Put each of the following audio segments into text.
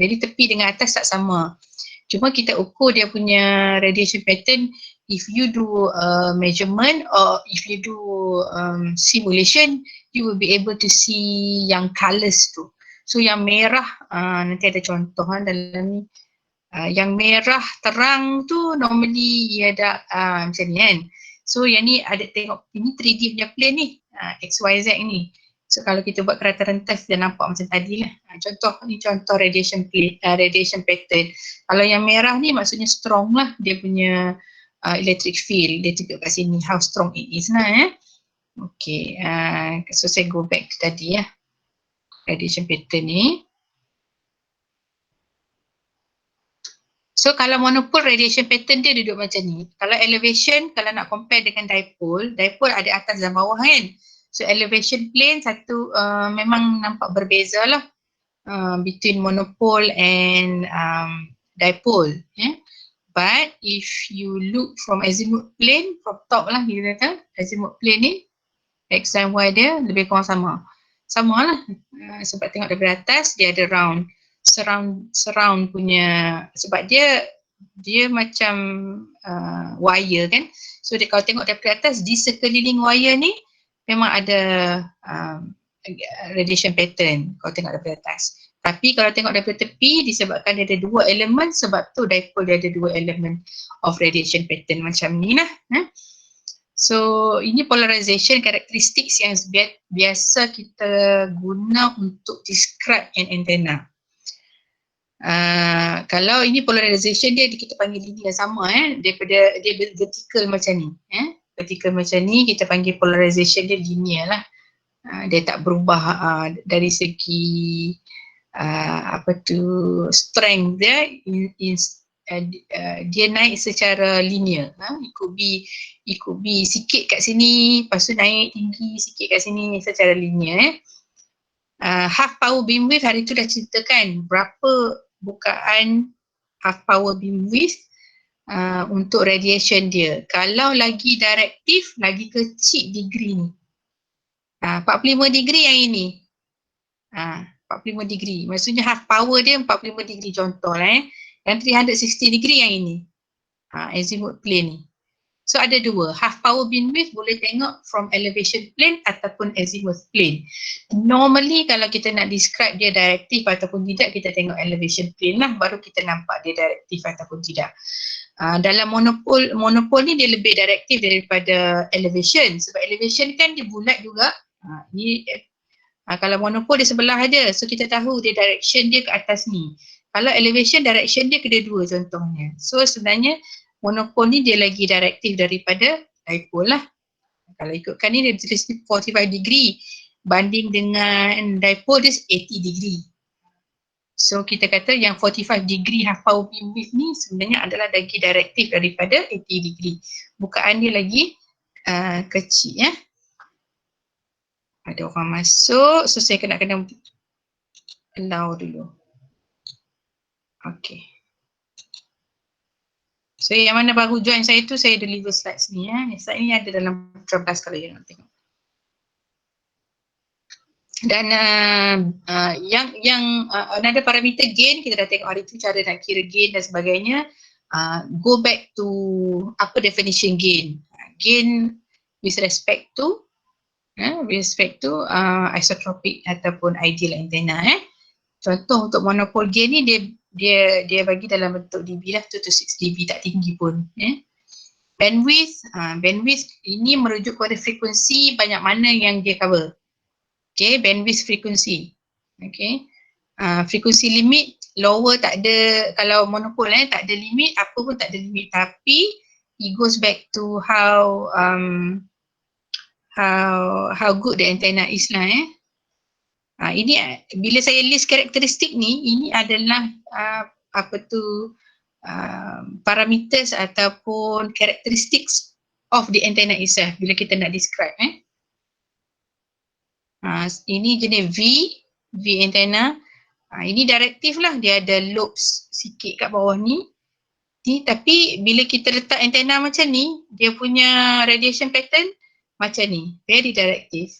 Jadi tepi dengan atas tak sama. Cuma kita ukur dia punya radiation pattern if you do measurement or if you do simulation, you will be able to see yang colours tu. So yang merah, nanti ada contoh dalam ni. Yang merah terang tu normally ia ada macam ni kan. So yang ni ada tengok, ini 3D punya plane ni, XYZ ni. So kalau kita buat kerata rentas dia nampak macam tadi lah. Contoh ni contoh radiation plane, radiation pattern. Kalau yang merah ni maksudnya strong lah dia punya electric field. Dia tunjuk kat sini how strong it is lah. Okay, so saya go back to tadi ya. Radiation pattern ni. So kalau monopole radiation pattern dia duduk macam ni. Kalau elevation, kalau nak compare dengan dipole, dipole ada atas dan bawah kan. So elevation plane satu memang nampak berbeza lah between monopole and dipole. But if you look from azimuth plane, from top lah kita kata, azimuth plane ni, X dan Y dia lebih kurang sama. Sama lah, sebab tengok daripada atas dia ada round. Surround punya, sebab dia macam wire kan. So dia kalau tengok daripada atas, di sekeliling wire ni memang ada radiation pattern kalau tengok daripada atas. Tapi kalau tengok daripada tepi, disebabkan dia ada dua elemen, sebab tu dipole dia ada dua elemen of radiation pattern macam ni lah. So ini polarization characteristics yang biasa kita guna untuk describe an antenna. Kalau ini polarization dia kita panggil ini yang sama daripada dia vertical macam ni. Vertical macam ni kita panggil polarization dia linear lah. Dia tak berubah dari segi strength dia dia naik secara linear. It could be sikit kat sini, lepas tu naik tinggi sikit kat sini secara linear. Half power beamwidth hari tu dah ceritakan berapa bukaan half power beamwidth untuk radiation dia. Kalau lagi directive, lagi kecil degree ni. 45 degree yang ini. 45 degree. Maksudnya half power dia 45 degree contoh lah. Yang 360 degree yang ini. Azimuth plane ni. So ada dua. Half power beamwidth boleh tengok from elevation plane ataupun azimuth plane. Normally kalau kita nak describe dia directive ataupun tidak, kita tengok elevation plane lah. Baru kita nampak dia directive ataupun tidak. Dalam monopole ni dia lebih directive daripada elevation. Sebab elevation kan dia bulat juga. Kalau monopole dia sebelah aja, so kita tahu dia direction dia ke atas ni. Kalau elevation, direction dia kedua-dua contohnya. So sebenarnya monopole ni dia lagi directive daripada dipole lah. Kalau ikutkan ni dia 45 degree banding dengan dipole dia 80 degree. So kita kata yang 45 degree half power beamwidth ni sebenarnya adalah lagi directive daripada 80 degree. Bukaan dia lagi kecil ya. Ada orang masuk, so saya kena allow dulu. Okay. So yang mana baru join saya tu, saya deliver slides ni ya. Slide ni ada dalam Putra Plus kalau you nak tengok. Dan yang another parameter gain, kita dah tengok hari tu cara nak kira gain dan sebagainya. Go back to apa definition gain. Gain with respect to isotropic ataupun ideal antenna. Contoh untuk monopole gain ni dia bagi dalam bentuk dB lah, 2 to 6 dB, tak tinggi pun. Bandwidth ini merujuk kepada frekuensi banyak mana yang dia cover. Okay, bandwidth frekuensi. Okay, frekuensi limit lower tak ada, kalau monopole tak ada limit, apa pun tak ada limit, tapi it goes back to how good the antenna is lah. Ini bila saya list karakteristik ni, ini adalah parameters ataupun characteristics of the antenna itself bila kita nak describe. Ini jenis V antenna. Ini directive lah, dia ada lobes sikit kat bawah ni. Tapi bila kita letak antenna macam ni, dia punya radiation pattern macam ni, very directive.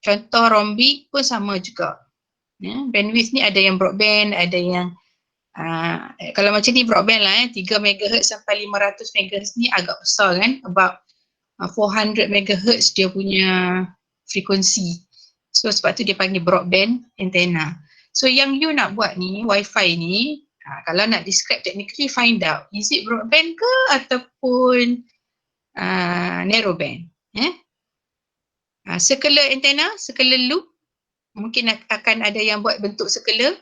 Contoh rhombic pun sama juga. Bandwidth ni ada yang broadband, ada yang kalau macam ni broadband lah 3 MHz sampai 500 MHz ni agak besar kan, about 400 MHz dia punya frekuensi. So sebab tu dia panggil broadband antenna. So yang you nak buat ni, Wi-Fi ni, kalau nak describe technically, find out is it broadband ke ataupun narrowband. Circular antenna, circular loop, mungkin akan ada yang buat bentuk circular.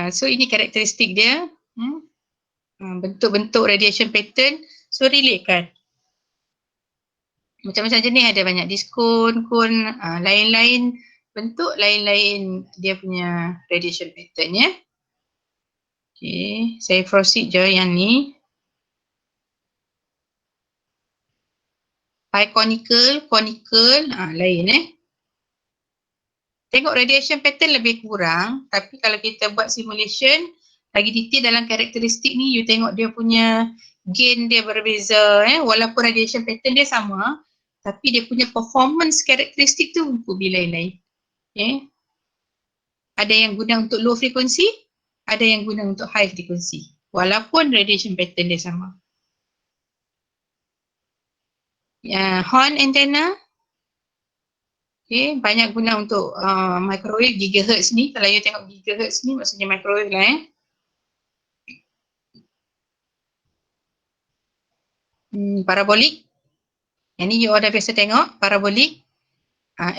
So ini karakteristik dia. Bentuk-bentuk radiation pattern. So relate kan. Macam-macam jenis, ada banyak diskon, kon, lain-lain bentuk, lain-lain dia punya radiation pattern ya. Okay, saya proceed je yang ni. Pi conical, lain Tengok radiation pattern lebih kurang, tapi kalau kita buat simulation, lagi detail dalam karakteristik ni, you tengok dia punya gain dia berbeza walaupun radiation pattern dia sama, tapi dia punya performance karakteristik tu lebih lain-lain. Ada yang guna untuk low frequency, ada yang guna untuk high frequency, walaupun radiation pattern dia sama. Horn antenna, banyak guna untuk microwave gigahertz ni. Kalau you tengok gigahertz ni maksudnya microwave lah Parabolik. Yang ni you dah biasa tengok, parabolik.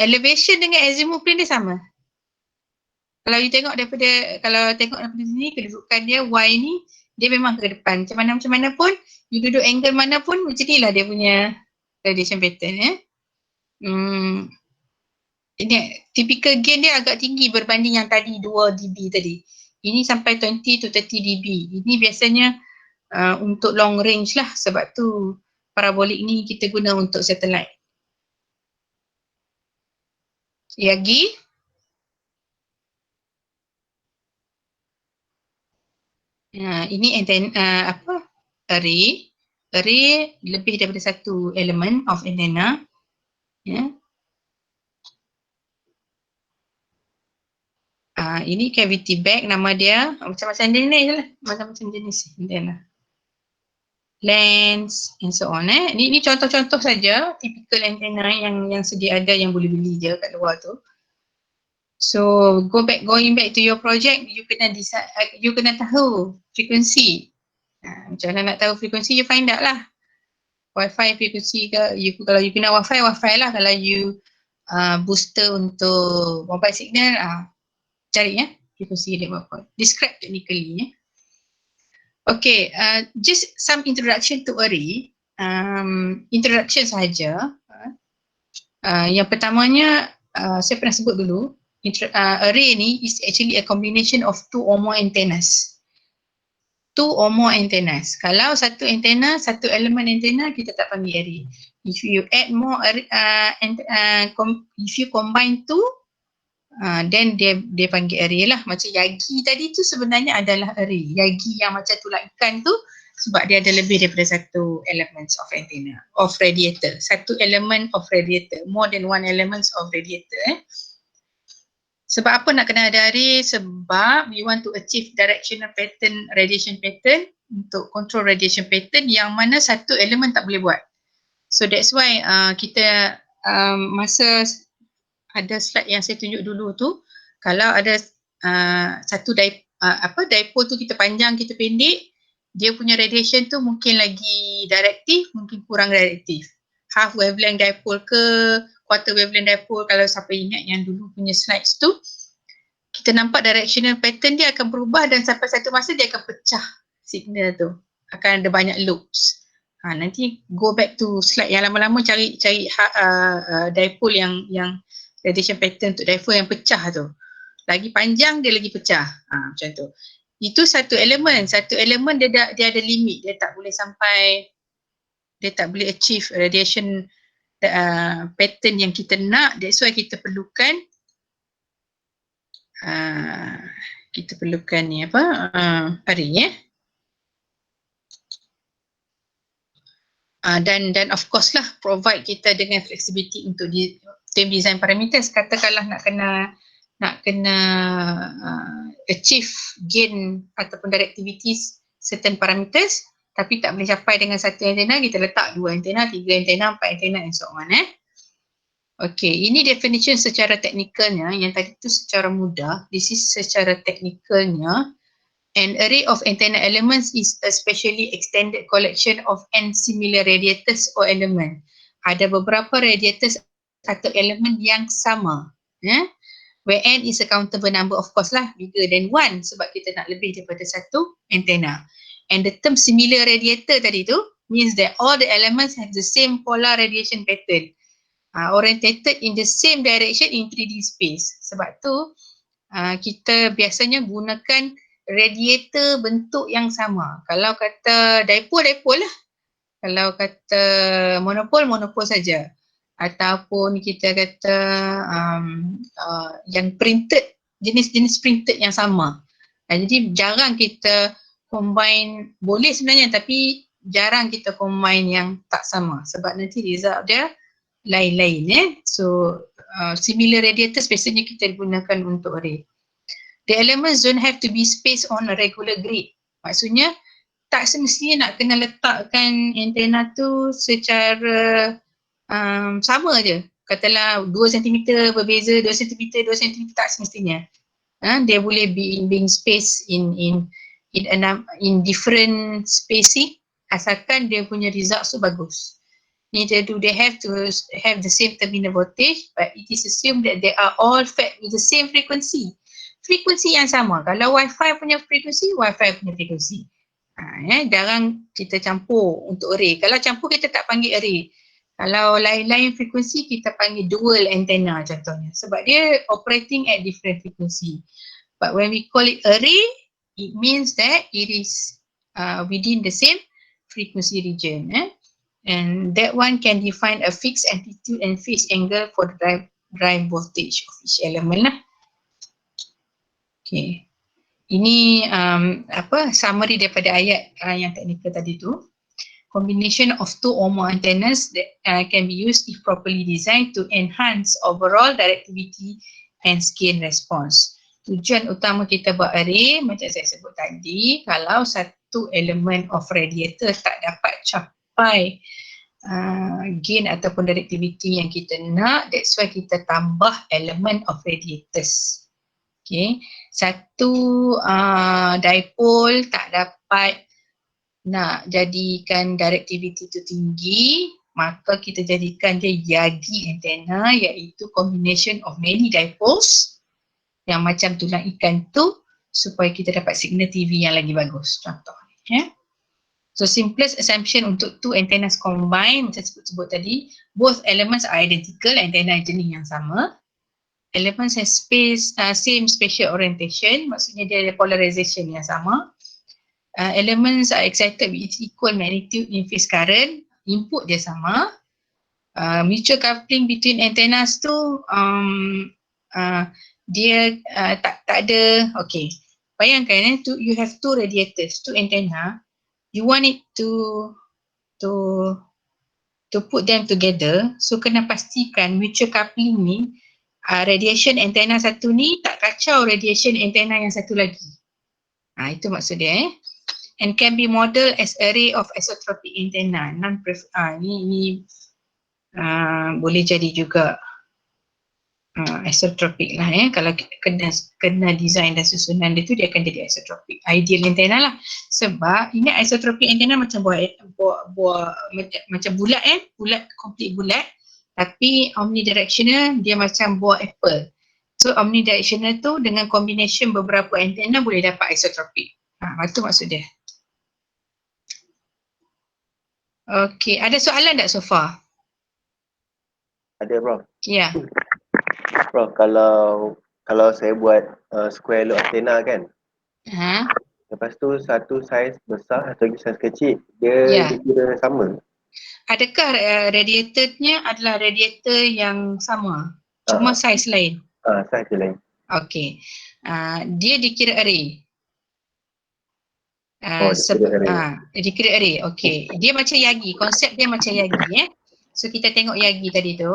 Elevation dengan azimuth plane dia sama. Kalau you tengok daripada sini, kedudukan dia Y ni, dia memang ke depan. Macam mana pun, you duduk angle mana pun, macam ni lah dia punya radiation pattern Ini typical gain dia agak tinggi berbanding yang tadi 2 dB tadi. Ini sampai 20 to 30 dB. Ini biasanya untuk long range lah, sebab tu parabolik ni kita guna untuk satellite. Lagi ini antenna array. Array lebih daripada satu elemen of antenna. Ini cavity bag, nama dia macam-macam jenis lah, macam-macam jenis antenna. Lens and so on. Ini contoh-contoh saja typical antenna yang sedia ada, yang boleh beli je kat luar tu. So going back to your project, you kena decide, you kena tahu frekuensi. Macam mana nak tahu frekuensi, you find out lah. Wi-Fi frekuensi ke, kalau you kena Wi-Fi lah. Kalau you booster untuk mobile signal, cari frekuensi dia berapa. Describe technically Okay, just some introduction to array. Introduction sahaja. Yang pertamanya, saya pernah sebut dulu, array ni is actually a combination of 2 or more antennas. 2 or more antennas. Kalau satu antenna, satu elemen antenna, kita tak panggil array. If you add more, if you combine 2, then dia panggil array lah. Macam Yagi tadi tu sebenarnya adalah array. Yagi yang macam tulang ikan tu, sebab dia ada lebih daripada satu elements of antenna, of radiator. Satu element of radiator, more than one elements of radiator. Sebab apa nak kena ada array? Sebab we want to achieve directional pattern, radiation pattern, untuk control radiation pattern yang mana satu elemen tak boleh buat. So that's why kita masa ada slide yang saya tunjuk dulu tu, kalau ada satu dipole tu kita panjang, kita pendek, dia punya radiation tu mungkin lagi directive, mungkin kurang directive. Half wavelength dipole ke, quarter wavelength dipole, kalau siapa ingat yang dulu punya slides tu, kita nampak directional pattern dia akan berubah dan sampai satu masa dia akan pecah signal tu. Akan ada banyak loops. Nanti go back to slide yang lama-lama, cari dipole yang radiation pattern untuk dipole yang pecah tu. Lagi panjang dia lagi pecah. Macam tu. Itu satu elemen dia ada limit, dia tak boleh sampai, dia tak boleh achieve radiation pattern yang kita nak. That's why kita perlukan ni array dan of course lah provide kita dengan flexibility untuk term design parameters. Katakanlah nak kena nak kena achieve gain ataupun directivity certain parameters tapi tak boleh capai dengan satu antena, kita letak 2 antena, 3 antena, 4 antena and so on. Okey, ini definition secara teknikalnya, yang tadi tu secara mudah. This is secara teknikalnya. An array of antenna elements is a specially extended collection of n similar radiators or element. Ada beberapa radiators atau elemen yang sama. Where n is a countable number, of course lah, bigger than 1 sebab kita nak lebih daripada satu antena. And the term similar radiator tadi tu means that all the elements have the same polar radiation pattern. Orientated in the same direction in 3D space. Sebab tu kita biasanya gunakan radiator bentuk yang sama. Kalau kata dipole lah. Kalau kata monopole saja. Ataupun kita kata yang printed, jenis-jenis printed yang sama. Jadi jarang kita combine, boleh sebenarnya tapi jarang kita combine yang tak sama. Sebab nanti result dia lain-lain. So similar radiators biasanya kita gunakan untuk array. The elements don't have to be spaced on a regular grid. Maksudnya tak semestinya nak kena letakkan antena tu secara sama je. Katalah 2 cm berbeza, 2 cm, 2 cm, tak semestinya. Dia boleh being spaced in different spacing asalkan dia punya result tu bagus. Neither do they have to have the same terminal voltage, but it is assumed that they are all fed with the same frequency. Frekuensi yang sama. Kalau Wi-Fi punya frekuensi, Wi-Fi punya frekuensi. Jarang kita campur untuk array. Kalau campur kita tak panggil array. Kalau lain-lain frekuensi kita panggil dual antenna contohnya. Sebab dia operating at different frequency. But when we call it array, it means that it is within the same frequency region. And that one can define a fixed amplitude and phase angle for the drive voltage of each element lah. Okay. Ini summary daripada ayat yang teknikal tadi tu. Combination of 2 or more antennas that can be used if properly designed to enhance overall directivity and gain response. Tujuan utama kita buat array macam saya sebut tadi, kalau satu elemen of radiator tak dapat capai gain ataupun directivity yang kita nak, that's why kita tambah element of radiators. Okay, satu dipole tak dapat nak jadikan directivity tu tinggi, maka kita jadikan dia Yagi antenna, iaitu combination of many dipoles yang macam tulang ikan tu supaya kita dapat signal TV yang lagi bagus, contoh. So simplest assumption untuk 2 antennas combine, macam sebut tadi, both elements are identical, antenna jenis yang sama. Elements have same spatial orientation, maksudnya dia ada polarization yang sama. Elements are excited with equal magnitude in phase current, input dia sama. Mutual coupling between antennas tu dia tak ada. Okay, bayangkan you have 2 radiators, 2 antenna. You want it to put them together, so kena pastikan mutual coupling ni radiation antenna satu ni tak kacau radiation antenna yang satu lagi. Itu maksud dia. And can be modelled as array of isotropic antenna. Ini boleh jadi juga isotropic lah. Kalau kena design dan susunan dia tu, dia akan jadi isotropic. Ideal antenna lah. Sebab ini isotropic antenna macam macam bulat bulat, complete bulat. Tapi omnidirectional dia macam buah apple. So omnidirectional tu dengan combination beberapa antenna boleh dapat isotropic. Itu maksud dia. Okay, ada soalan tak so far? Ada, Prof. Ya. Prof, kalau saya buat square loop antenna kan, lepas tu satu saiz besar, satu lagi saiz kecil, dia kira sama? Adakah radiatornya adalah radiator yang sama? Cuma saiz lain? Saiz lain. Okay. Dia dikira array. Dikira array. Okay. Dia macam Yagi. Konsep dia macam Yagi. So kita tengok Yagi tadi tu.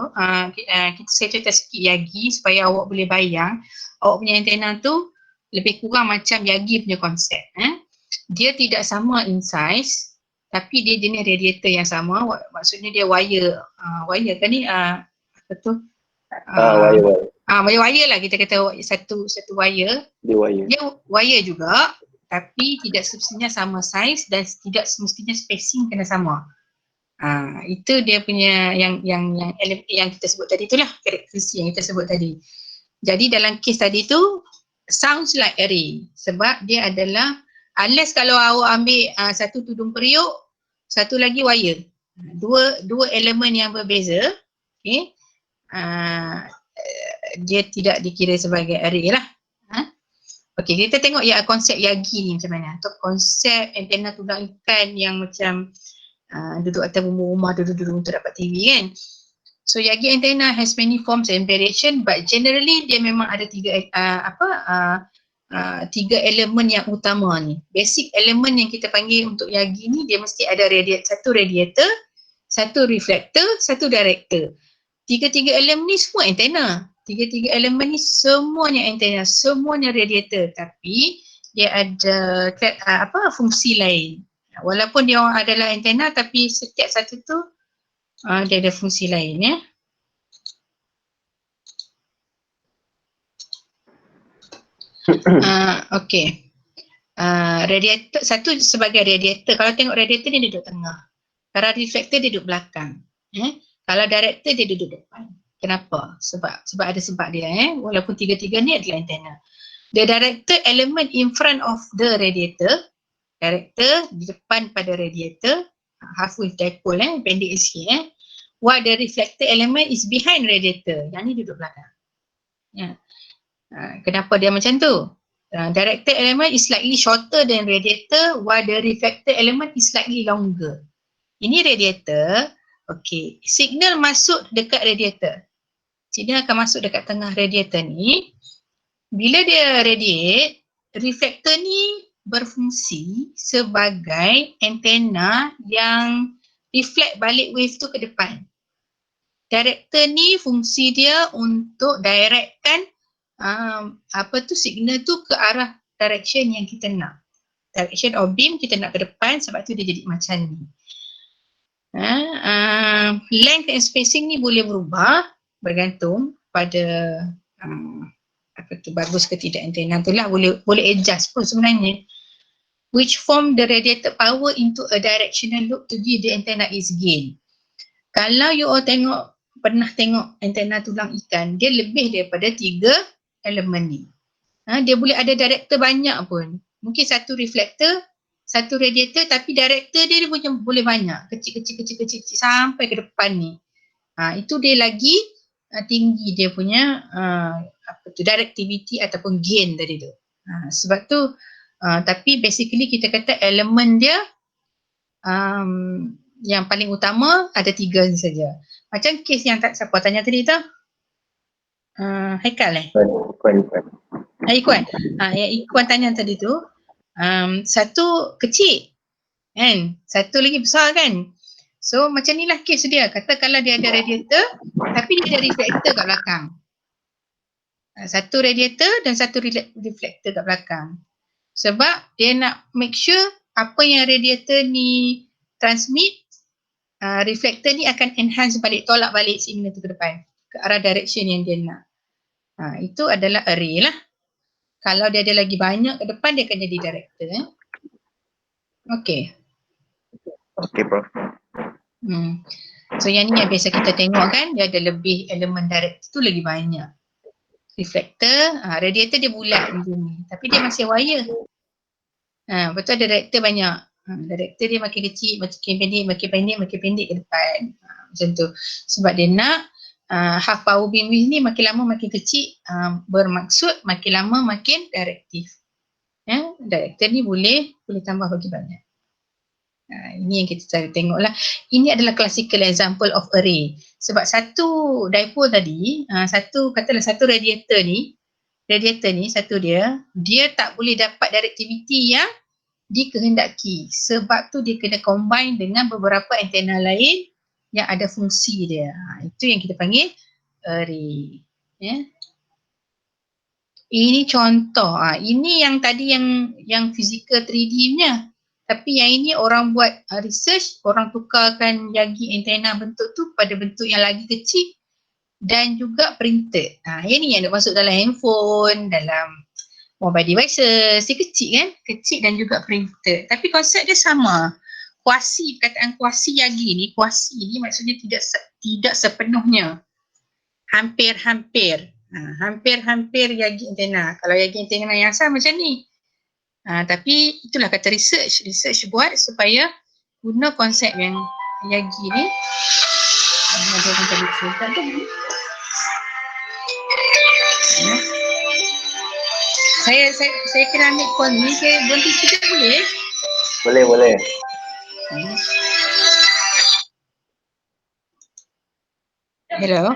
Saya cerita sikit Yagi supaya awak boleh bayang. awak punya antena tu lebih kurang macam Yagi punya konsep. Dia tidak sama in size, tapi dia jenis radiator yang sama. Maksudnya dia wire, wire kan ni, apa tu? Wire lah, kita kata satu wire. Dia wire juga, tapi tidak semestinya sama size dan tidak semestinya spacing kena sama. Itu dia punya yang kita sebut tadi itulah, karakteristik yang kita sebut tadi. Jadi dalam kes tadi tu sounds like array sebab dia adalah, unless kalau awak ambil satu tudung periuk, satu lagi wire, dua elemen yang berbeza, okay, dia tidak dikira sebagai array lah. Okey, kita tengok ya konsep Yagi ni macam mana. Untuk konsep antena tulang ikan yang macam duduk atas rumah duduk untuk dapat TV kan. So Yagi antenna has many forms and variation, but generally dia memang ada tiga elemen yang utama ni. Basic elemen yang kita panggil untuk Yagi ni, dia mesti ada satu radiator, satu reflector, satu director. Tiga-tiga elemen ni semua antena. Tiga-tiga elemen ni semuanya antena, semuanya radiator, tapi dia ada fungsi lain. Walaupun dia orang adalah antena, tapi setiap satu tu dia ada fungsi lain ya. Okey. Radiator satu sebagai radiator. Kalau tengok radiator dia duduk tengah. Kalau reflector dia duduk belakang. Kalau director dia duduk depan. Kenapa? Sebab ada sebab dia walaupun tiga-tiga ni adalah antena. The director element in front of the radiator. Director di depan pada radiator, half wave dipole pendek sikit while the reflector element is behind radiator. Yang ni duduk belakang. Kenapa dia macam tu? Director element is slightly shorter than radiator while the reflector element is slightly longer. Ini radiator, okey. Signal masuk dekat radiator. Signal akan masuk dekat tengah radiator ni. Bila dia radiate, reflector ni berfungsi sebagai antena yang reflect balik wave tu ke depan. Director ni fungsi dia untuk directkan signal tu ke arah direction yang kita nak. Direction of beam kita nak ke depan, sebab tu dia jadi macam ni. Length and spacing ni boleh berubah bergantung pada bagus ke tidak antena tu lah, boleh adjust pun sebenarnya. Which form the radiated power into a directional loop to give the antenna its gain. Kalau you all pernah tengok antena tulang ikan, dia lebih daripada 3 elemen ni. Dia boleh ada director banyak pun. Mungkin satu reflector, satu radiator, tapi director dia boleh banyak. Kecil sampai ke depan ni. Itu dia lagi tinggi dia punya directivity ataupun gain tadi tu. Sebab tu tapi basically kita kata elemen dia yang paling utama ada 3 saja. Macam kes yang siapa tanya tadi tu? Haikal Ikhwan. Yang Ikhwan tanya tadi tu, satu kecil kan, satu lagi besar kan. So macam ni lah kes dia. Kata kalau dia ada radiator tapi dia ada reflector kat belakang. Satu radiator dan satu reflector kat belakang. Sebab dia nak make sure apa yang radiator ni transmit, reflector ni akan enhance balik, tolak balik signal tu ke depan, ke arah direction yang dia nak. Itu adalah array lah. Kalau dia ada lagi banyak ke depan, dia akan jadi director. Okay. Okay, Prof. So yang ni yang biasa kita tengok kan, dia ada lebih elemen director tu lagi banyak. Reflector, radiator dia bulat macam ni, tapi dia masih wire. Betul ada director banyak. Director dia makin kecil, makin pendek ke depan. Macam tu. Sebab dia nak half power beamwidth ni makin lama makin kecil, bermaksud makin lama makin direktif. Director ni boleh tambah bagi banyak. Ini yang kita cari tengok lah. Ini adalah classical example of array. Sebab satu dipole tadi, katalah satu radiator ni satu dia tak boleh dapat directivity yang dikehendaki. Sebab tu dia kena combine dengan beberapa antena lain yang ada fungsi dia. Itu yang kita panggil array. Ini contoh. Ini yang tadi yang physical 3D punya. Tapi yang ini orang buat research, orang tukarkan jagi antena bentuk tu pada bentuk yang lagi kecil dan juga printed. Yang ni yang masuk dalam handphone, dalam mobile devices. Dia kecil kan? Kecil dan juga printed. Tapi konsep dia sama. Kuasi, perkataan kuasi jagi ni, kuasi ni maksudnya tidak sepenuhnya. Hampir-hampir. Hampir-hampir jagi antena. Kalau jagi antena yang asal macam ni. Tapi itulah kata research. Research buat supaya guna konsep yang jagi ni. Ada orang telefon. Tak ada. Saya kena ambil call ni. Saya berhenti sekejap boleh? Boleh. Hello.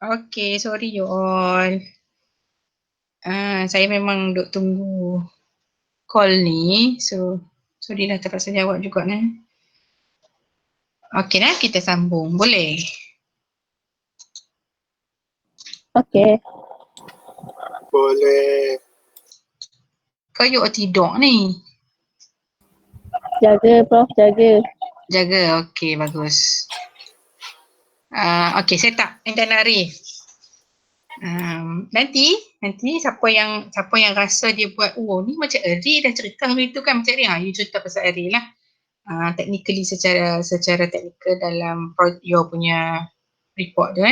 Okay, sorry you all. Saya memang duk tunggu call ni. So, sorry lah terpaksa jawab juga ni. Okay lah, kita sambung. Boleh? Okay. Boleh. Kau yuk tidur ni? Jaga Prof, jaga. Jaga, okay bagus. Okay, set up itinerary. Nanti siapa yang rasa dia buat, ni macam Ari dah cerita hari tu kan, macam Ari, you cerita pasal Ari lah. Technically secara technical dalam your punya report tu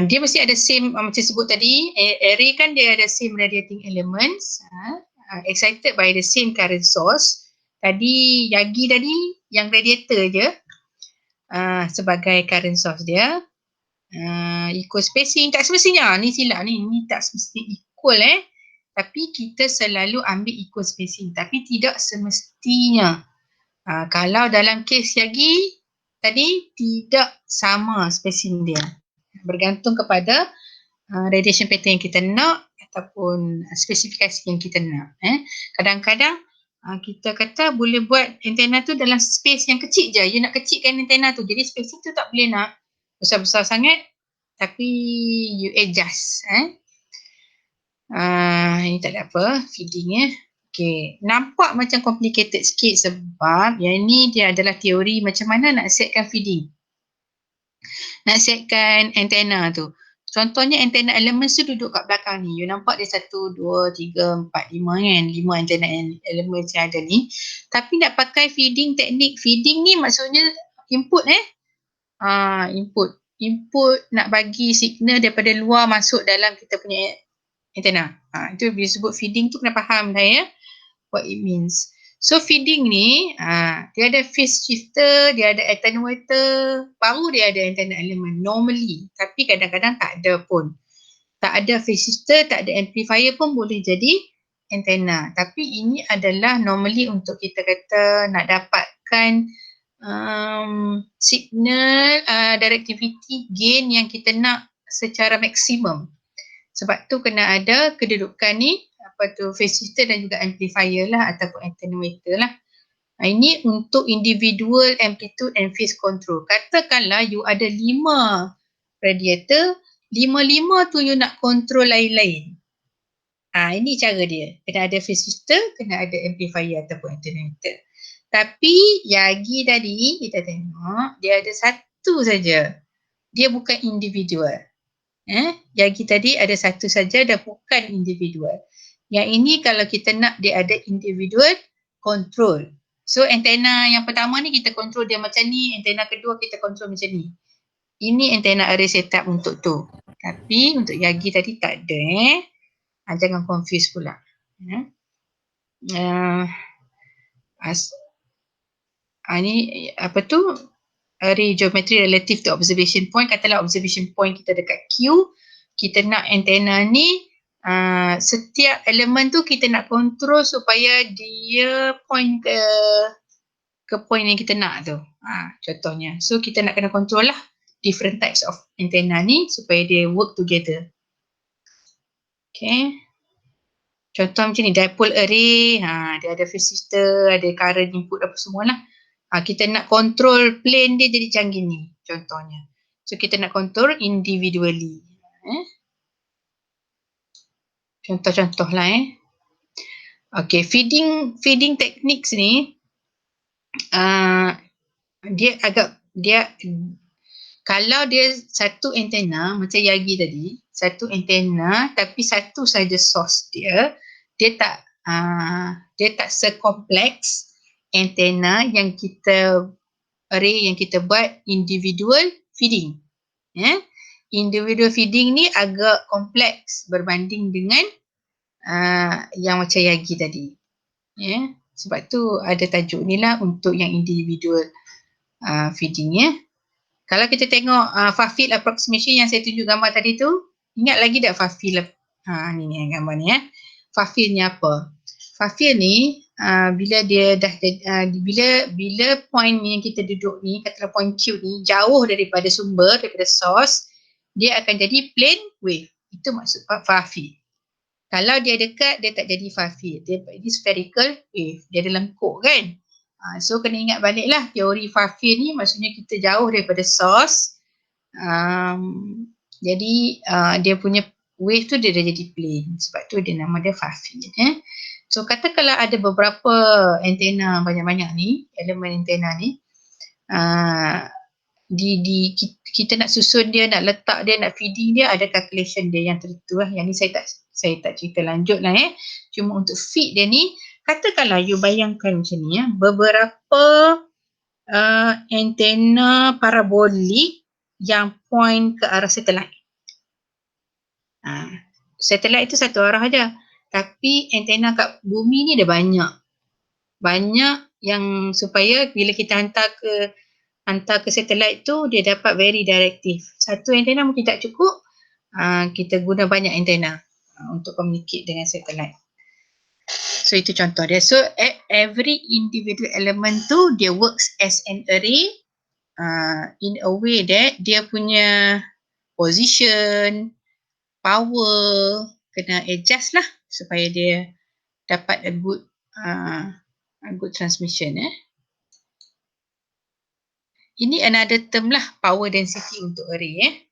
dia mesti ada same macam sebut tadi, Ari kan dia ada same radiating elements, excited by the same current source. Tadi Yagi tadi yang radiator je sebagai current source dia. Equal spacing, tak semestinya, ni silap ni tak semestinya equal tapi kita selalu ambil equal spacing, tapi tidak semestinya. Kalau dalam kes Yagi tadi tidak sama spacing dia, bergantung kepada radiation pattern yang kita nak ataupun spesifikasi yang kita nak. Kadang-kadang kita kata boleh buat antena tu dalam space yang kecil je, you nak kecilkan antena tu, jadi spacing tu tak boleh nak besar-besar sangat, tapi you adjust. Ini tak ada apa, feeding Okay, nampak macam complicated sikit sebab yang ni dia adalah teori macam mana nak setkan feeding, nak setkan antena tu. Contohnya antena elements tu duduk kat belakang ni, you nampak dia 1, 2, 3, 4, 5 kan, 5 antena elements yang ada ni. Tapi nak pakai feeding teknik, feeding ni maksudnya input input nak bagi signal daripada luar masuk dalam kita punya antena. Itu bila sebut feeding tu kena faham dah what it means. So feeding ni dia ada phase shifter, dia ada attenuator, baru dia ada antenna element normally. Tapi kadang-kadang tak ada pun. Tak ada phase shifter, tak ada amplifier pun boleh jadi antenna. Tapi ini adalah normally untuk kita kata nak dapatkan signal directivity gain yang kita nak secara maksimum. Sebab tu kena ada kedudukan ni phase shifter dan juga amplifier lah ataupun attenuator lah. Ini untuk individual amplitude and phase control. Katakanlah you ada 5 radiator, 5 tu you nak control lain-lain. Ini cara dia. Kena ada phase shifter, kena ada amplifier ataupun attenuator. Tapi Yagi tadi kita tengok dia ada satu saja. Dia bukan individual. Yagi tadi ada satu saja dan bukan individual. Yang ini kalau kita nak dia ada individual control. So antena yang pertama ni kita control dia macam ni, antena kedua kita control macam ni. Ini antena array setup untuk tu. Tapi untuk Yagi tadi tak ada jangan confuse pula. Ni apa tu? Array geometry relative to observation point. Katalah observation point kita dekat Q. Kita nak antena ni setiap elemen tu kita nak control supaya dia point ke point yang kita nak tu. Contohnya. So kita nak kena control lah different types of antenna ni supaya dia work together. Okay. Contoh macam ni, dipole array, dia ada phase shifter, ada current input apa semua lah. Kita nak control plane dia jadi macam gini contohnya. So kita nak control individually. Contoh-contoh lah Okay, feeding techniques ni kalau dia satu antena macam Yagi tadi, satu antena tapi satu saja source dia tak sekompleks antena yang kita array yang kita buat individual feeding. Individual feeding ni agak kompleks berbanding dengan yang macam Yagi tadi. Sebab tu ada tajuk ni lah untuk yang individual feeding. Kalau kita tengok far field approximation yang saya tunjuk gambar tadi tu, ingat lagi tak far field? Ni gambar ni Far field ni apa? Far field ni bila dia dah bila point yang kita duduk ni, katalah point Q ni jauh daripada sumber, daripada source, dia akan jadi plane wave. Itu maksud far field. Kalau dia dekat, dia tak jadi far field. Dia jadi spherical wave. Dia ada lengkuk kan? So kena ingat balik lah teori far field ni, maksudnya kita jauh daripada source. Jadi dia punya wave tu dia dah jadi plane. Sebab tu dia nama dia far field. So katakanlah ada beberapa antena banyak-banyak ni, elemen antena ni. Kita nak susun dia, nak letak dia, nak feeding dia, ada calculation dia yang tertentu lah. Yang ni saya tak cerita lanjut lah Cuma untuk feed dia ni, katakanlah you bayangkan macam ni beberapa antena parabolik yang point ke arah satelit. Satelit itu satu arah aja. Tapi antena kat bumi ni ada banyak. Banyak yang supaya bila kita hantar ke satelit tu dia dapat very directive. Satu antena mungkin tak cukup. Kita guna banyak antena untuk communicate dengan satelit. So itu contoh dia. So every individual element tu dia works as an array in a way that dia punya position, power kena adjust lah supaya dia dapat a good transmission. Ini another term lah, power density untuk array.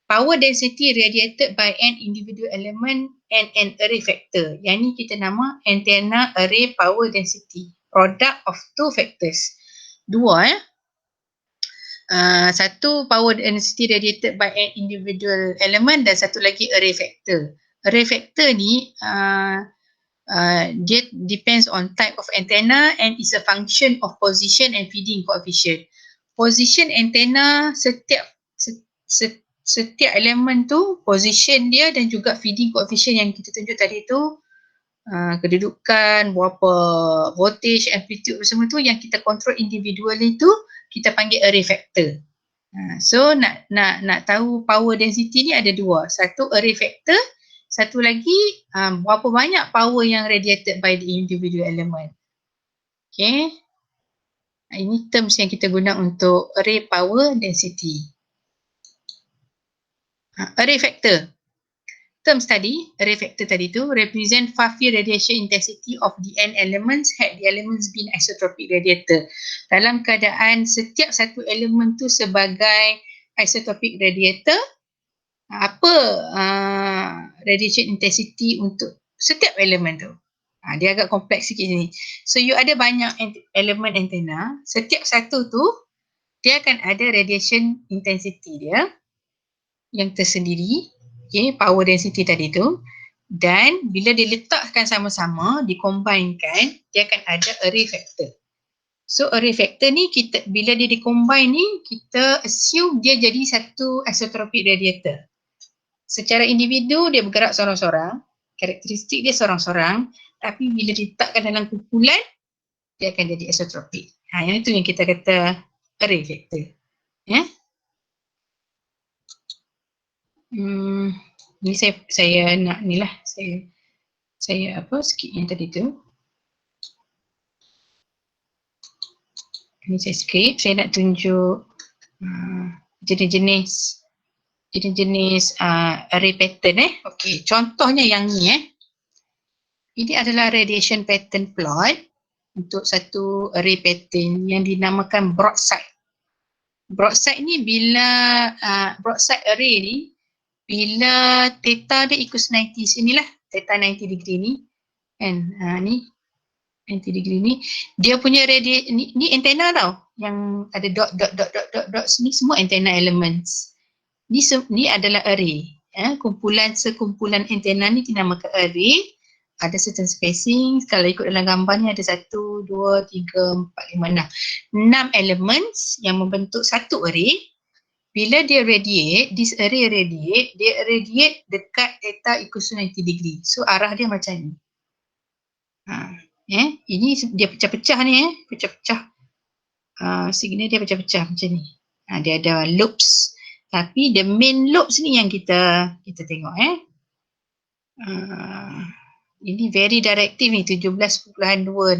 Power density radiated by an individual element and an array factor. Yang ni kita nama antenna array power density. Product of two factors. Dua satu power density radiated by an individual element dan satu lagi array factor. Array factor ni dia depends on type of antenna and is a function of position and feeding coefficient. Position antenna setiap elemen tu position dia dan juga feeding coefficient yang kita tunjuk tadi tu, kedudukan, berapa voltage, amplitude semua tu yang kita control individually tu kita panggil array factor. So nak tahu power density ni ada dua. Satu array factor, satu lagi berapa banyak power yang radiated by the individual element. Okay. Ini terms yang kita guna untuk array power density. Array factor. terms tadi, array factor tadi tu represent far-field radiation intensity of the n elements had the elements been isotropic radiator. Dalam keadaan setiap satu elemen tu sebagai isotropic radiator, apa radiation intensity untuk setiap elemen tu? Dia agak kompleks sikit ni. So you ada banyak elemen antena, setiap satu tu dia akan ada radiation intensity dia yang tersendiri, okay, power density tadi tu, dan bila diletakkan sama-sama, dikombinekan, dia akan ada array factor. So array factor ni kita bila dia dicombine ni, kita assume dia jadi satu isotropic radiator. Secara individu dia bergerak seorang-seorang, karakteristik dia seorang-seorang, tapi bila diletakkan dalam kumpulan, dia akan jadi isotropic. Yang itu yang kita kata array factor. Ni saya nak ni lah, saya apa skip yang tadi tu. Ni saya skip, saya nak tunjuk jenis-jenis array pattern Okey, contohnya yang ni Ini adalah radiation pattern plot untuk satu array pattern yang dinamakan broadside. Broadside ni bila broadside array ni bila theta dia equals 90 sinilah, theta 90 degree ni kan, ni 90 degree ni dia punya radiation ni antena tau yang ada dot ni semua antena elements. Ni adalah array. Sekumpulan antena ni dinamakan array. Ada certain spacing, kalau ikut dalam gambar ni ada 1, 2, 3, 4, 5, 6 elements yang membentuk satu array. Bila dia radiate, this array radiate, dia radiate dekat theta equals 90 degree. So arah dia macam ni. Ini dia pecah-pecah ni pecah-pecah. Signal dia pecah-pecah macam ni. Dia ada loops. Tapi the main loops ni yang kita tengok ini very directive ni 17.2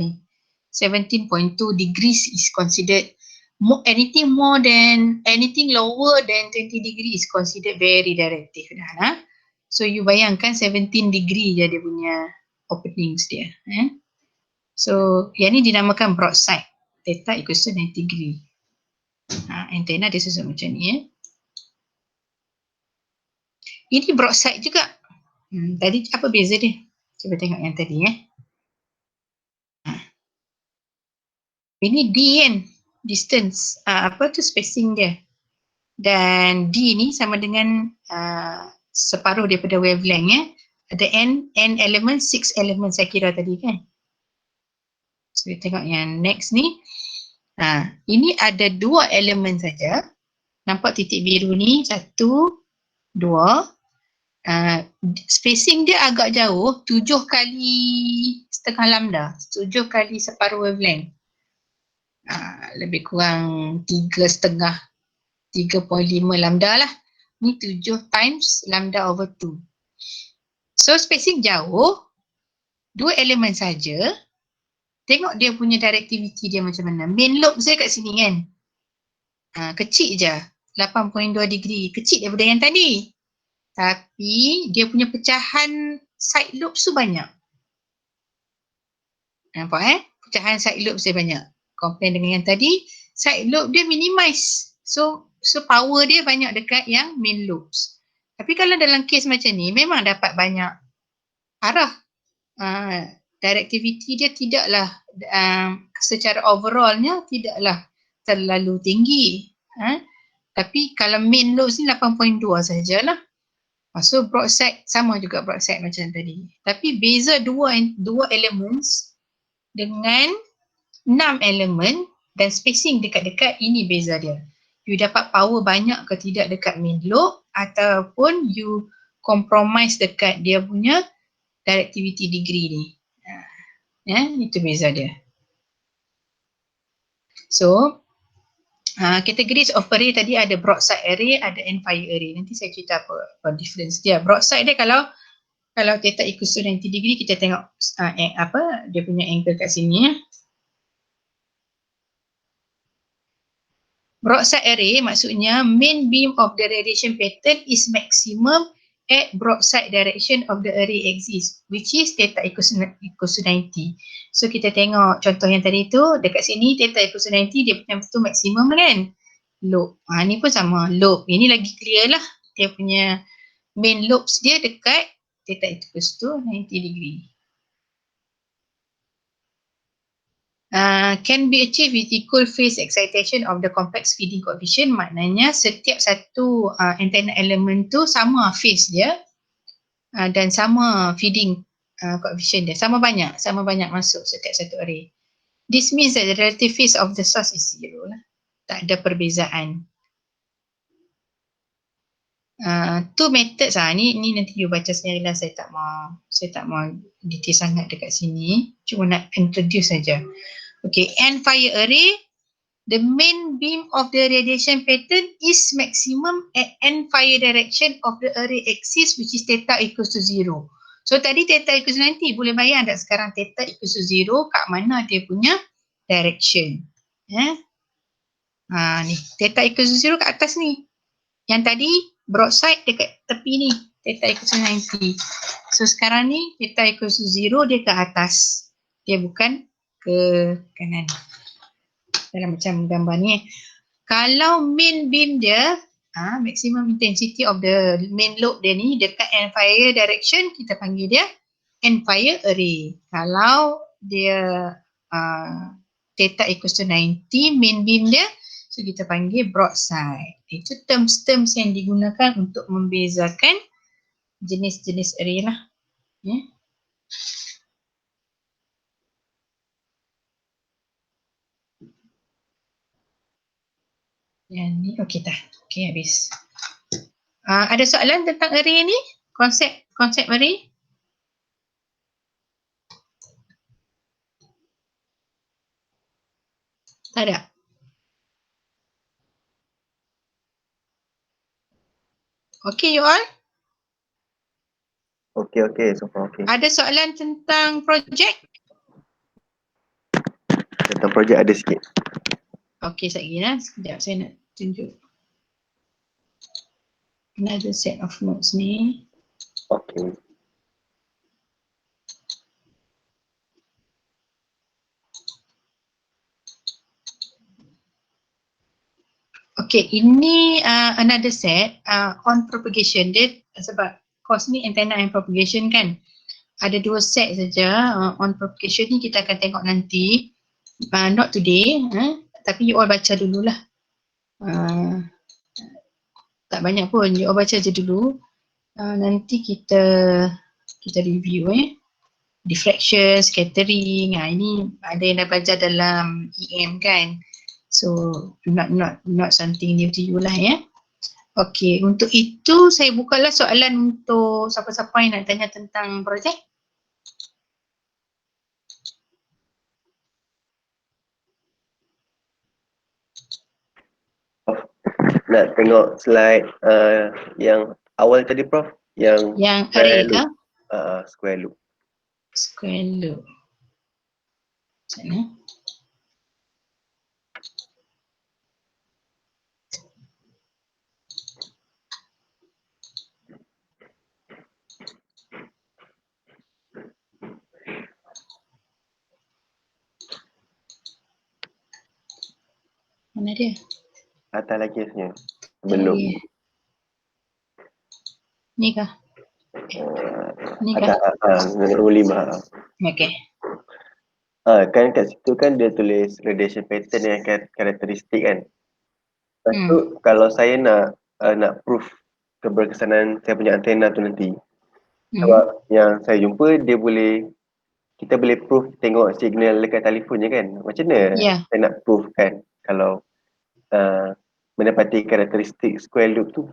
ni. 17.2 degrees is considered anything lower than 20 degree is considered very directive dah. So you bayangkan 17 degree je dia punya openings dia. So yang ni dinamakan broadside. Theta equals to 90 degree. Antena dia susun macam ni Ini broadside juga. Tadi apa beza dia? Cuba tengok yang tadi Ini D kan, distance, apa tu spacing dia. Dan D ni sama dengan separuh daripada wavelength Ada n element, 6 element saya kira tadi kan. So kita tengok yang next ni. Ini ada 2 elemen saja. Nampak titik biru ni 1, 2. Spacing dia agak jauh, 7 kali setengah lambda, 7 kali separuh wavelength. Lebih kurang 3.5 lambda lah. Ni 7 times lambda over 2. So spacing jauh, 2 elemen saja. Tengok dia punya directivity dia macam mana. Main lobe saya kat sini kan. Kecil je, 8.2 degree, kecil daripada yang tadi. Tapi dia punya pecahan side lobes tu banyak. Nampak pecahan side lobes dia banyak. Compare dengan yang tadi, side lobe dia minimize. So power dia banyak dekat yang main lobes. Tapi kalau dalam case macam ni, memang dapat banyak arah. Directivity dia tidaklah secara overallnya tidaklah terlalu tinggi. Tapi kalau main lobes ni 8.2 sajalah. So broadside sama juga broadside macam tadi. Tapi beza 2 elements dengan 6 elemen dan spacing dekat-dekat, ini beza dia. You dapat power banyak ke tidak dekat main lobe ataupun you compromise dekat dia punya directivity degree ni. Itu beza dia. So categories of array tadi ada broadside array, ada end-fire array. Nanti saya cerita apa difference dia. Broadside dia kalau theta equals to 90 degree, kita tengok dia punya angle kat sini Broadside array maksudnya main beam of the radiation pattern is maximum at broadside direction of the array axis, which is theta equals to 90. So kita tengok contoh yang tadi tu, dekat sini theta equals to 90 dia punya betul maksimum kan? Lobe. Ni pun sama, lobe. Ini lagi clear lah. Dia punya main lobes dia dekat theta equals to 90 degree. Can be achieved with equal phase excitation of the complex feeding coefficient. Maknanya setiap satu antenna element tu sama phase dia dan sama feeding coefficient dia, sama banyak masuk setiap satu array. This means that the relative phase of the source is zero lah. Tak ada perbezaan. Two methods ni nanti you baca sendiri lah, saya tak mau detail sangat dekat sini, cuma nak introduce saja. Okay, end fire array, the main beam of the radiation pattern is maximum at end fire direction of the array axis, which is theta equals to 0. So tadi theta equals to 90, boleh bayang tak sekarang theta equals to 0 kat mana dia punya direction. Ni theta equals to 0 kat atas ni. Yang tadi broadside dekat tepi ni, theta equals to 90. So sekarang ni theta equals to 0 dia ke atas. Dia bukan ke kanan. Dalam macam gambar ni. Kalau main beam dia, maximum intensity of the main lobe dia ni dekat end fire direction, kita panggil dia end fire array. Kalau dia theta equals to 90, main beam dia, so kita panggil broadside. Itu terms-terms yang digunakan untuk membezakan jenis-jenis array lah. Yang ni okey dah. Okey, habis. Ada soalan tentang array ni? Konsep array? Tak ada? Okay, you all? Okay, so far okay. Ada soalan tentang projek? Tentang projek ada sikit. Okay, sekejap saya nak tunjuk another set of notes ni. Okay. Okay, ini another set on propagation. Dia sebab course ni antenna and propagation kan. Ada 2 set saja. On propagation ni kita akan tengok nanti. Not today, tapi you all baca dululah. Tak banyak pun, you all baca je dulu. Nanti kita review diffraction, scattering. Ini ada yang dah belajar dalam EM kan. So not something new to you lah ya. Okay, untuk itu saya bukalah soalan untuk siapa-siapa yang nak tanya tentang projek. Nak tengok slide yang awal tadi Prof, yang array ke? Square loop. Square loop. Sana. Mana dia? Atas lagi sebenarnya. Belum. Ni kah? Ni kah? Nombor 5. Okay. Kan kat situ kan dia tulis radiation pattern yang karakteristik kan. Lepas tu kalau saya nak proof keberkesanan saya punya antena tu nanti. Sebab yang saya jumpa kita boleh proof tengok signal dekat telefon je kan. Macam mana saya nak proof kan kalau mendapati karakteristik square loop tu?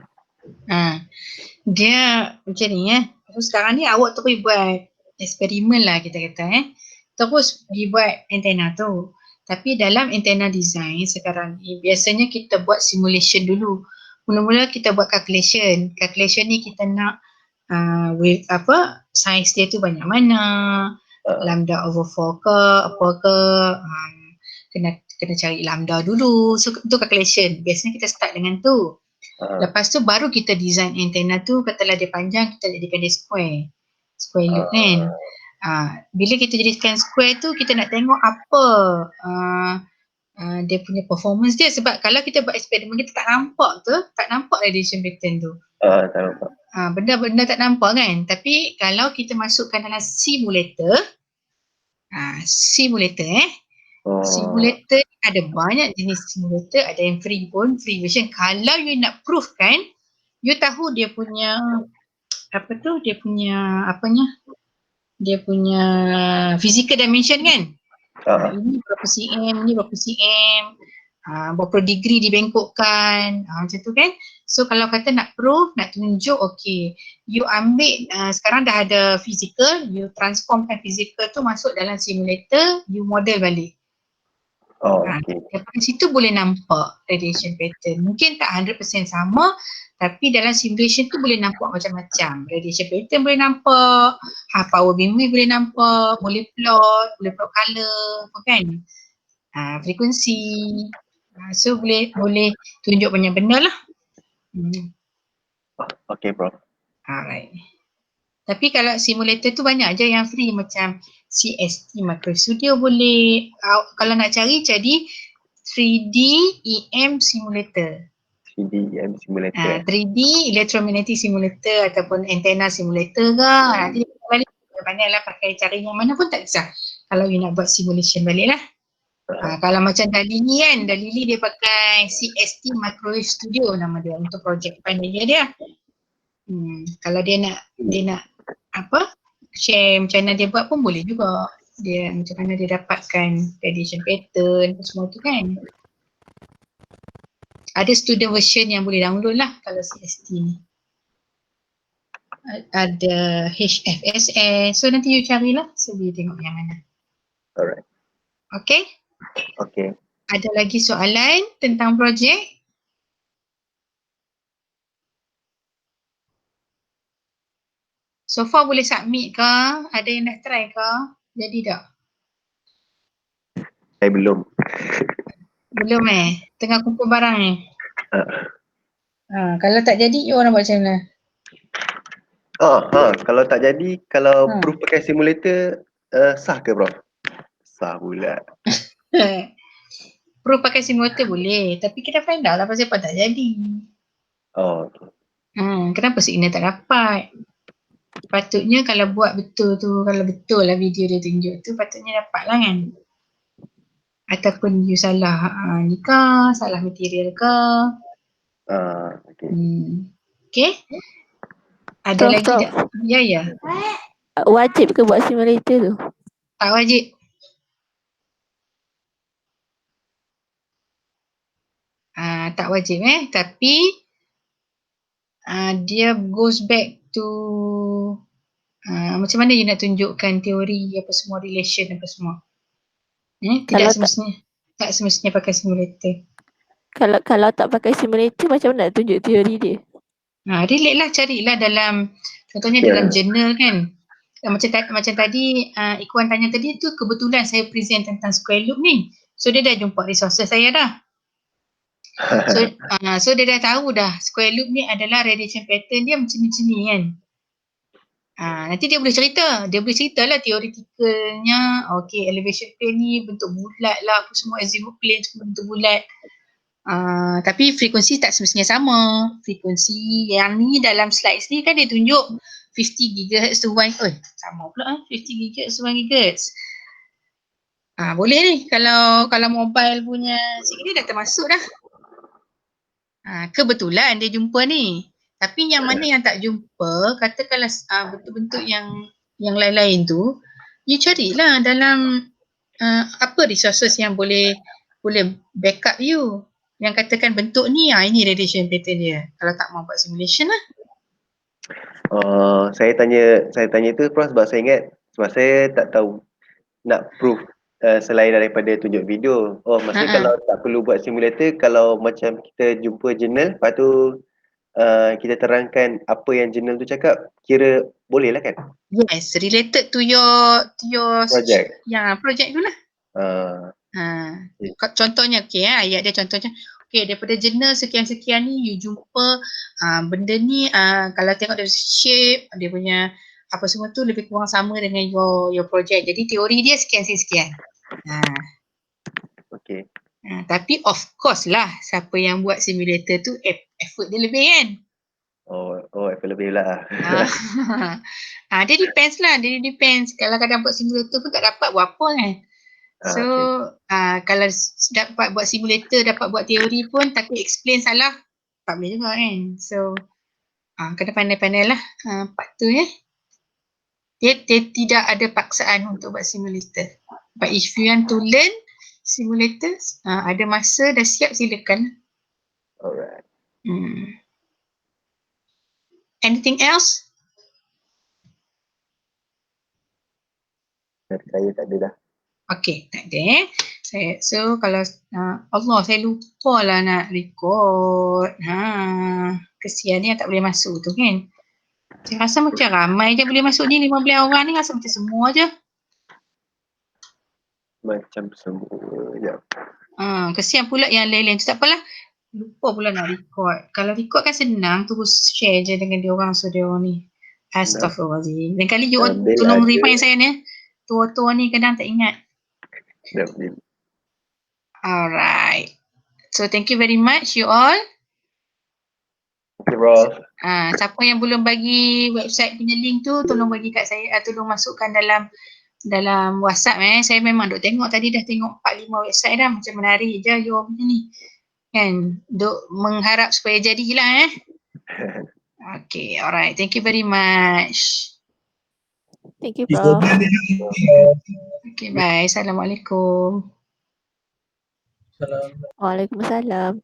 Dia macam ni So sekarang ni awak tu pergi buat eksperimen lah kita kata terus dibuat antena tu. Tapi dalam antena design sekarang ni biasanya kita buat simulation dulu. Mula-mula kita buat calculation. Calculation ni kita nak with size dia tu banyak mana, lambda over 4 ke apa ke, kena cari lambda dulu. So tu calculation. Biasanya kita start dengan tu. Lepas tu baru kita design antena tu, katalah dia panjang, kita jadikan dia square loop kan. Bila kita jadikan square tu, kita nak tengok apa dia punya performance dia, sebab kalau kita buat eksperimen kita tak nampak radiation pattern tu. Tak nampak. Benda-benda tak nampak kan. Tapi kalau kita masukkan dalam simulator, simulator ada banyak jenis simulator, ada yang free pun, free version. Kalau you nak proof kan, you tahu dia punya dia punya physical dimension kan. Ini berapa cm, ini berapa cm, berapa degree dibengkokkan, macam tu kan. So kalau kata nak proof, nak tunjuk, okay, you ambil sekarang dah ada physical, you transformkan physical tu masuk dalam simulator, you model balik. Daripada situ boleh nampak radiation pattern. Mungkin tak 100% sama, tapi dalam simulation tu boleh nampak macam-macam. Radiation pattern boleh nampak, half power beamwidth boleh nampak, boleh plot color, kan? Frekuensi. So boleh tunjuk banyak benda lah. Okay, Prof. Alright. Tapi kalau simulator tu banyak je yang free, macam CST Micro Studio boleh. Kalau nak cari 3D EM Simulator. 3D EM Simulator. 3D Electromagnetic Simulator ataupun Antenna Simulator ke. Nanti balik pandailah pakai cara yang mana pun tak kisah. Kalau you nak buat simulation balik lah. Kalau macam Dalili kan, Dalili dia pakai CST Microwave Studio nama dia untuk projek pandai dia. Kalau dia nak share macam mana dia buat pun boleh juga. Dia macam mana dia dapatkan radiation pattern semua tu kan. Ada student version yang boleh download lah kalau CST ni. Ada HFSS. So nanti you carilah, so you tengok yang mana. Alright. Okay? Okay. Ada lagi soalan tentang projek? So far boleh submit ke? Ada yang nak try ke? Jadi tak? Saya belum. Belum Tengah kumpul barang ni? Kalau tak jadi, you orang buat macam mana? Kalau tak jadi, kalau proof pakai simulator, sah ke, Prof? Sah pula. Proof pakai simulator boleh, tapi kita find out lah pasal apa tak jadi. Okay. Kenapa signal tak dapat? Patutnya kalau buat betul tu, kalau betul lah video dia tunjuk tu, patutnya dapat lah kan. Ataupun you salah ni ke, salah material ke. Okay. Okay. Ada Prof, lagi tak? Ya. Wajib ke buat simulator tu? Tak wajib. Tak wajib tapi dia goes back to macam mana you nak tunjukkan teori apa semua, relation apa semua. Tak semestinya pakai simulator. Kalau tak pakai simulator, macam mana nak tunjuk teori dia? Relate lah, carilah dalam, contohnya dalam journal kan. Macam tadi Ikhwan tanya tadi tu, kebetulan saya present tentang square loop ni. So dia dah jumpa resources saya dah. So dia dah tahu dah square loop ni adalah radiation pattern dia macam ni kan. Nanti dia boleh cerita lah teoretikalnya. Okay, elevation plane ni bentuk bulat lah, apa semua azimuth plane semua bentuk bulat. Tapi frekuensi tak semestinya sama. Frekuensi yang ni dalam slides ni kan dia tunjuk 50 GHz to 1 sama pula 50 GHz to 1 GHz. Boleh ni kalau mobile punya signal dah termasuk dah. Kebetulan dia jumpa ni. Tapi yang mana yang tak jumpa, katakanlah bentuk-bentuk yang lain-lain tu, you carilah dalam apa resources yang boleh backup you. Yang katakan bentuk ni, ini radiation pattern dia. Kalau tak mau buat simulation lah. Saya tanya tu Prof sebab saya ingat, sebab saya tak tahu nak proof selain daripada tunjuk video. Maksudnya kalau tak perlu buat simulator, kalau macam kita jumpa journal, lepas tu kita terangkan apa yang journal tu cakap, kira boleh lah kan? Yes, related to your project. Project tu lah. Contohnya ayat dia contohnya, Okay, daripada jurnal sekian-sekian ni you jumpa benda ni kalau tengok dari shape, dia punya apa semua tu lebih kurang sama dengan your project. Jadi teori dia sekian-sekian. Okay. Tapi of course lah siapa yang buat simulator tu effort dia lebih kan. Effort lebih lah. Dia depends lah, dia depends. Kalau kadang buat simulator pun tak dapat buat apa kan. So kalau dapat buat simulator, dapat buat teori pun tapi explain salah, tak boleh juga kan. So kena pandai-pandai lah part tu ya. Dia tidak ada paksaan untuk buat simulator. But if you want to learn simulator, ada masa dah siap silakan. Alright. Anything else? Dari saya tak ada dah. Okay, tak ada so kalau Allah saya lupa lah nak record. Kesian ni tak boleh masuk tu kan. Saya rasa macam ramai je boleh masuk ni 15 orang ni, rasa macam semua je. Macam semua je. Kesian pula yang lain-lain tu, tak apalah. Lupa pula nak record. Kalau record kan senang, terus share je dengan dia orang so dia orang ni. Astaghfirullahaladzim. Lain kali you tolong remind saya ni. Tua-tua ni kadang tak ingat. Alright. So thank you very much you all. Okay, bro. Siapa yang belum bagi website punya link tu tolong bagi kat saya, tolong masukkan dalam WhatsApp Saya memang duk tengok tadi, dah tengok 4-5 website dah, macam menarik je you all punya ni. Kan, duk mengharap supaya jadilah Okay, alright. Thank you very much. Thank you, Prof. Okay, bye. Assalamualaikum. Waalaikumsalam.